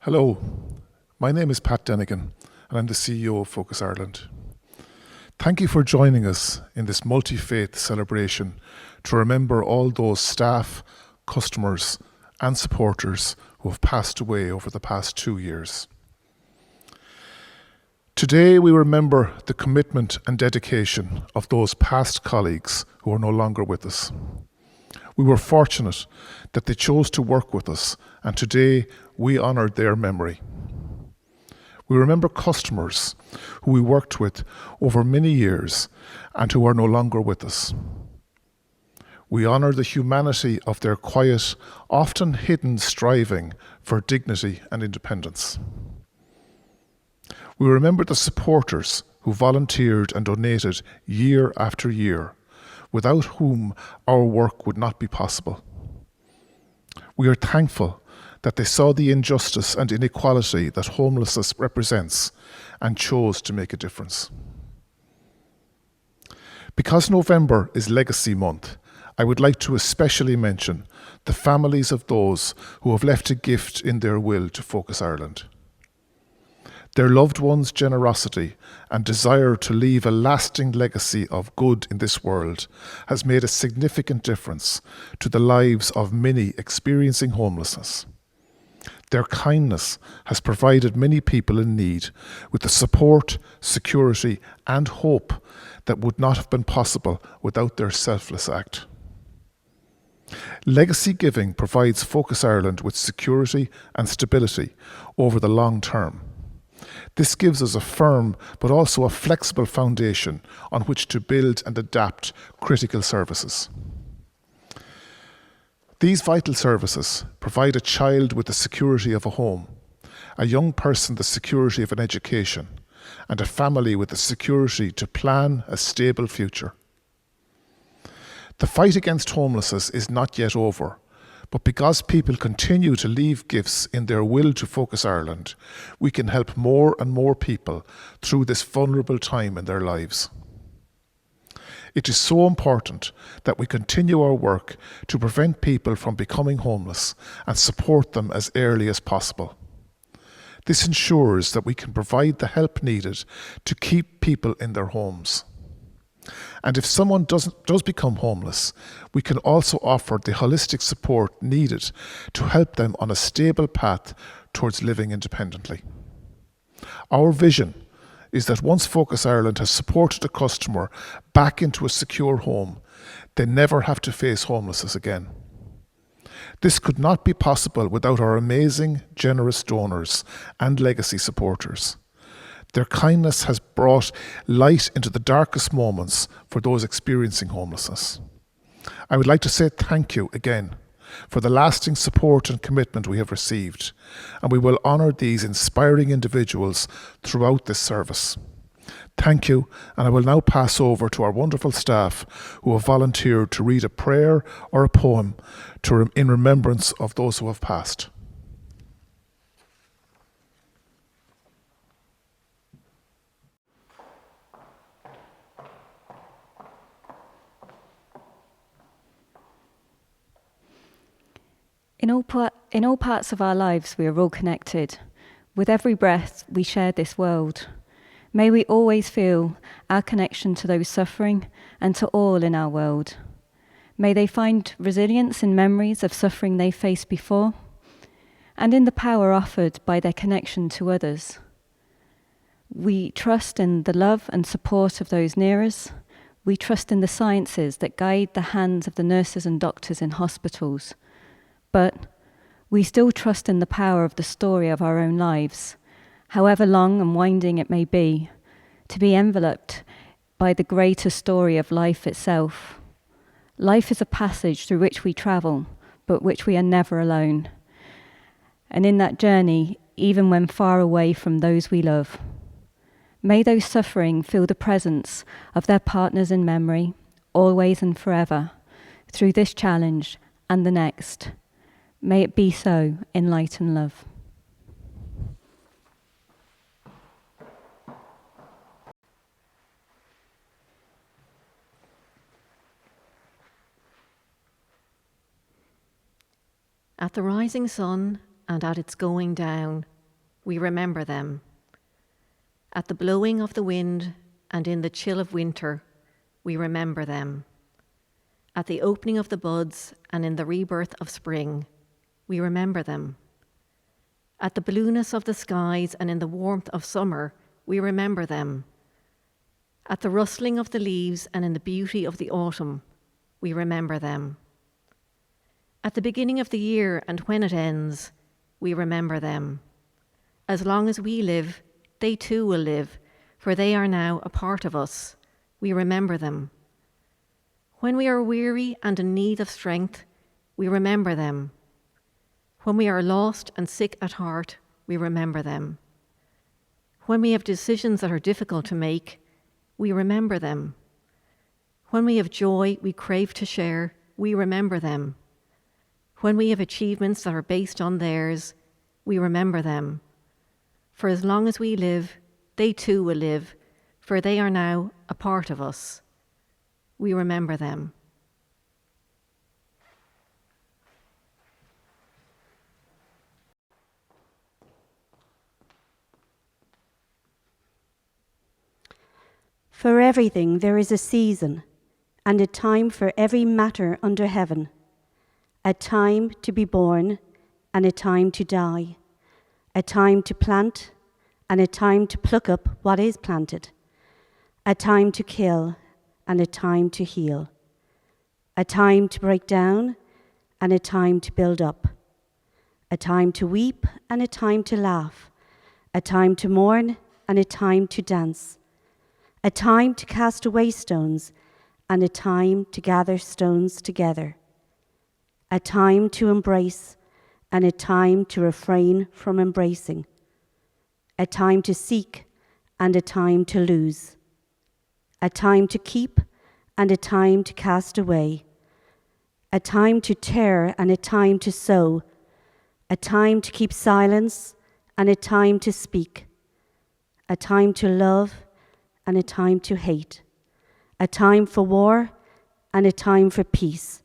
Hello, my name is Pat Dennigan and I'm the CEO of Focus Ireland. Thank you for joining us in this multi-faith celebration to remember all those staff, customers and supporters who have passed away over the past 2 years. Today we remember the commitment and dedication of those past colleagues who are no longer with us. We were fortunate that they chose to work with us, and today we honoured their memory. We remember customers who we worked with over many years and who are no longer with us. We honour the humanity of their quiet, often hidden striving for dignity and independence. We remember the supporters who volunteered and donated year after year, without whom our work would not be possible. We are thankful that they saw the injustice and inequality that homelessness represents and chose to make a difference. Because November is Legacy Month, I would like to especially mention the families of those who have left a gift in their will to Focus Ireland. Their loved ones' generosity and desire to leave a lasting legacy of good in this world has made a significant difference to the lives of many experiencing homelessness. Their kindness has provided many people in need with the support, security and hope that would not have been possible without their selfless act. Legacy giving provides Focus Ireland with security and stability over the long term. This gives us a firm but also a flexible foundation on which to build and adapt critical services. These vital services provide a child with the security of a home, a young person the security of an education, and a family with the security to plan a stable future. The fight against homelessness is not yet over, but because people continue to leave gifts in their will to Focus Ireland, we can help more and more people through this vulnerable time in their lives. It is so important that we continue our work to prevent people from becoming homeless and support them as early as possible. This ensures that we can provide the help needed to keep people in their homes. And if someone does become homeless, we can also offer the holistic support needed to help them on a stable path towards living independently. Our vision is that once Focus Ireland has supported a customer back into a secure home, they never have to face homelessness again. This could not be possible without our amazing, generous donors and legacy supporters. Their kindness has brought light into the darkest moments for those experiencing homelessness. I would like to say thank you again for the lasting support and commitment we have received, and we will honour these inspiring individuals throughout this service. Thank you, and I will now pass over to our wonderful staff who have volunteered to read a prayer or a poem in remembrance of those who have passed. In all parts of our lives, we are all connected. With every breath, we share this world. May we always feel our connection to those suffering and to all in our world. May they find resilience in memories of suffering they faced before and in the power offered by their connection to others. We trust in the love and support of those near us. We trust in the sciences that guide the hands of the nurses and doctors in hospitals. But we still trust in the power of the story of our own lives, however long and winding it may be, to be enveloped by the greater story of life itself. Life is a passage through which we travel, but which we are never alone. And in that journey, even when far away from those we love, may those suffering feel the presence of their partners in memory, always and forever, through this challenge and the next. May it be so in light and love. At the rising sun and at its going down, we remember them. At the blowing of the wind and in the chill of winter, we remember them. At the opening of the buds and in the rebirth of spring, we remember them. At the blueness of the skies and in the warmth of summer, we remember them. At the rustling of the leaves and in the beauty of the autumn, we remember them. At the beginning of the year and when it ends, we remember them. As long as we live, they too will live, for they are now a part of us. We remember them. When we are weary and in need of strength, we remember them. When we are lost and sick at heart, we remember them. When we have decisions that are difficult to make, we remember them. When we have joy we crave to share, we remember them. When we have achievements that are based on theirs, we remember them. For as long as we live, they too will live, for they are now a part of us. We remember them. For everything there is a season, and a time for every matter under heaven, a time to be born, and a time to die, a time to plant, and a time to pluck up what is planted, a time to kill, and a time to heal, a time to break down, and a time to build up, a time to weep, and a time to laugh, a time to mourn, and a time to dance, a time to cast away stones, and a time to gather stones together, a time to embrace, and a time to refrain from embracing, a time to seek, and a time to lose, a time to keep, and a time to cast away, a time to tear, and a time to sow, a time to keep silence, and a time to speak, a time to love, and a time to hate, a time for war, and a time for peace.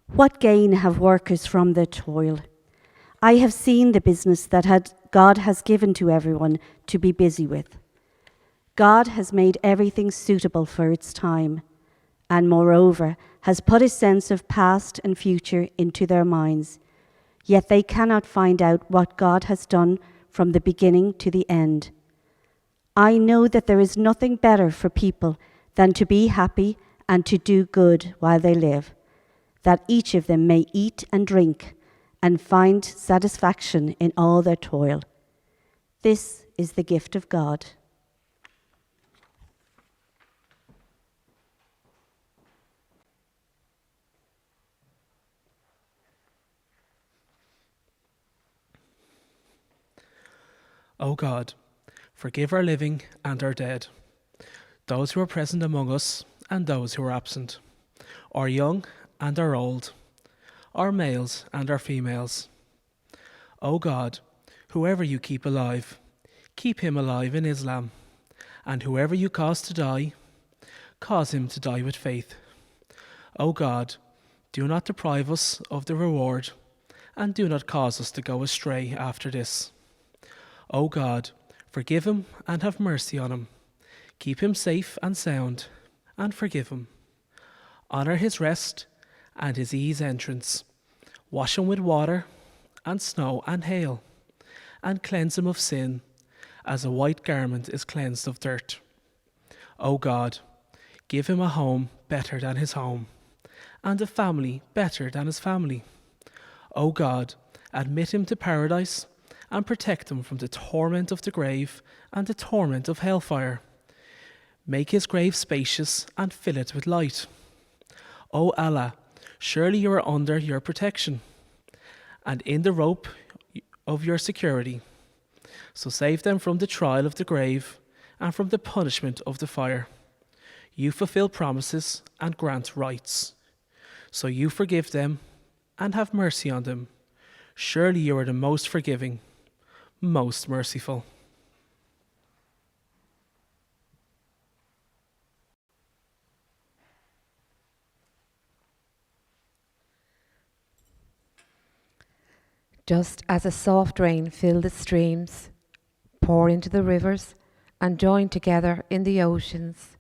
What gain have workers from their toil? I have seen the business that God has given to everyone to be busy with. God has made everything suitable for its time, and moreover has put a sense of past and future into their minds, yet they cannot find out what God has done from the beginning to the end. I know that there is nothing better for people than to be happy and to do good while they live, that each of them may eat and drink and find satisfaction in all their toil. This is the gift of God. O God, forgive our living and our dead, those who are present among us and those who are absent, our young and our old, our males and our females. O God, whoever you keep alive, keep him alive in Islam, and whoever you cause to die, cause him to die with faith. O God, do not deprive us of the reward, and do not cause us to go astray after this. O God, forgive him and have mercy on him. Keep him safe and sound, and forgive him. Honour his rest and his ease entrance. Wash him with water and snow and hail, and cleanse him of sin, as a white garment is cleansed of dirt. O God, give him a home better than his home, and a family better than his family. O God, admit him to paradise, and protect him from the torment of the grave and the torment of hellfire. Make his grave spacious and fill it with light. O Allah, surely you are under your protection, and in the rope of your security. So save them from the trial of the grave and from the punishment of the fire. You fulfill promises and grant rights. So you forgive them and have mercy on them. Surely you are the most forgiving, most merciful. Just as a soft rain filled the streams, pour into the rivers, and join together in the oceans,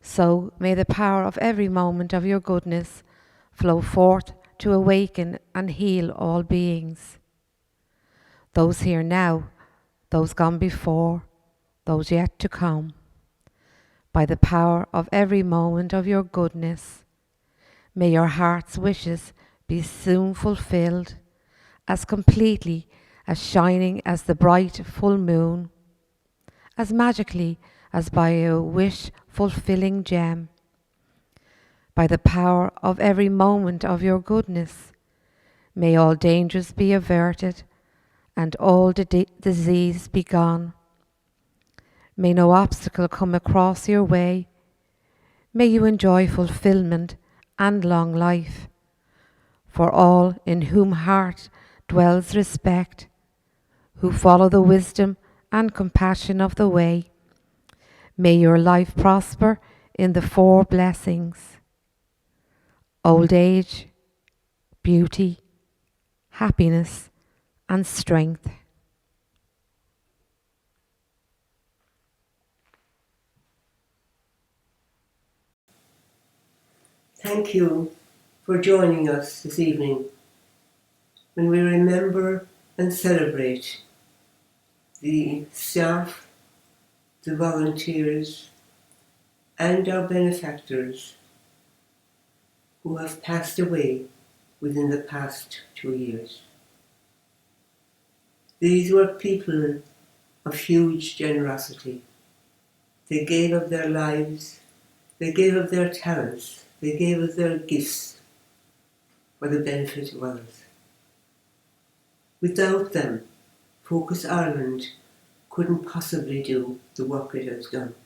so may the power of every moment of your goodness flow forth to awaken and heal all beings. Those here now, those gone before, those yet to come. By the power of every moment of your goodness, may your heart's wishes be soon fulfilled, as completely as shining as the bright full moon, as magically as by a wish-fulfilling gem. By the power of every moment of your goodness, may all dangers be averted and all disease be gone. May no obstacle come across your way. May you enjoy fulfillment and long life. For all in whom heart dwells respect, who follow the wisdom and compassion of the way, may your life prosper in the 4 blessings: old age, beauty, happiness, and strength. Thank you for joining us this evening when we remember and celebrate the staff, the volunteers, and our benefactors who have passed away within the past 2 years. These were people of huge generosity. They gave of their lives, they gave of their talents, they gave of their gifts for the benefit of others. Without them, Focus Ireland couldn't possibly do the work it has done.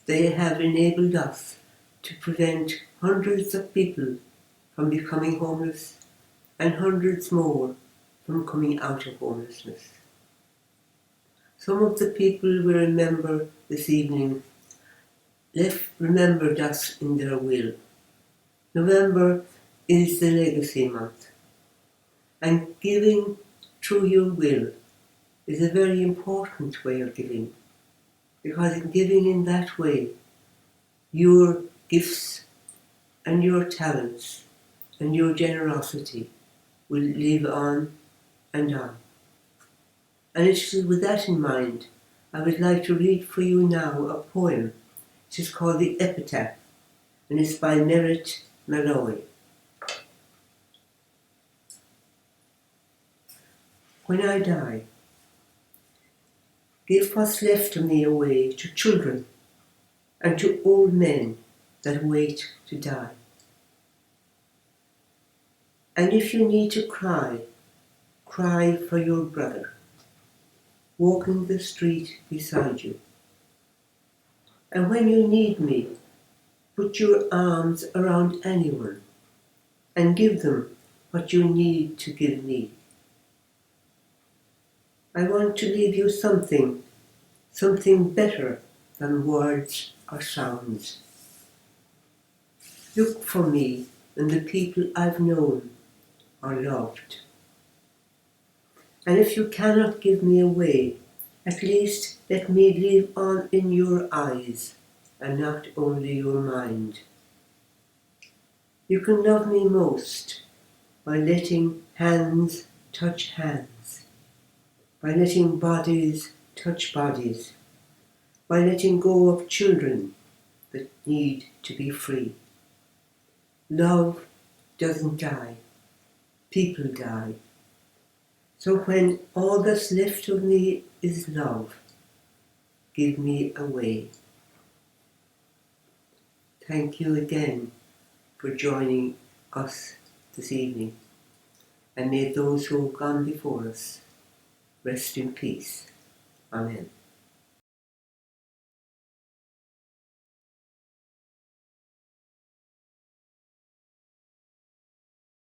They have enabled us to prevent hundreds of people from becoming homeless and hundreds more from coming out of homelessness. Some of the people we remember this evening remembered us in their will. November is the legacy month, and giving through your will is a very important way of giving, because in giving in that way, your gifts and your talents and your generosity will live on and on. And it's with that in mind, I would like to read for you now a poem. It is called The Epitaph, and it's by Merritt Malloy. When I die, give what's left of me away to children and to old men that wait to die. And if you need to cry, cry for your brother, walking the street beside you. And when you need me, put your arms around anyone and give them what you need to give me. I want to leave you something better than words or sounds. Look for me in the people I've known or loved. And if you cannot give me away, at least let me live on in your eyes and not only your mind. You can love me most by letting hands touch hands, by letting bodies touch bodies, by letting go of children that need to be free. Love doesn't die, people die. So when all that's left of me is love, give me away. Thank you again for joining us this evening, and may those who have gone before us rest in peace. Amen.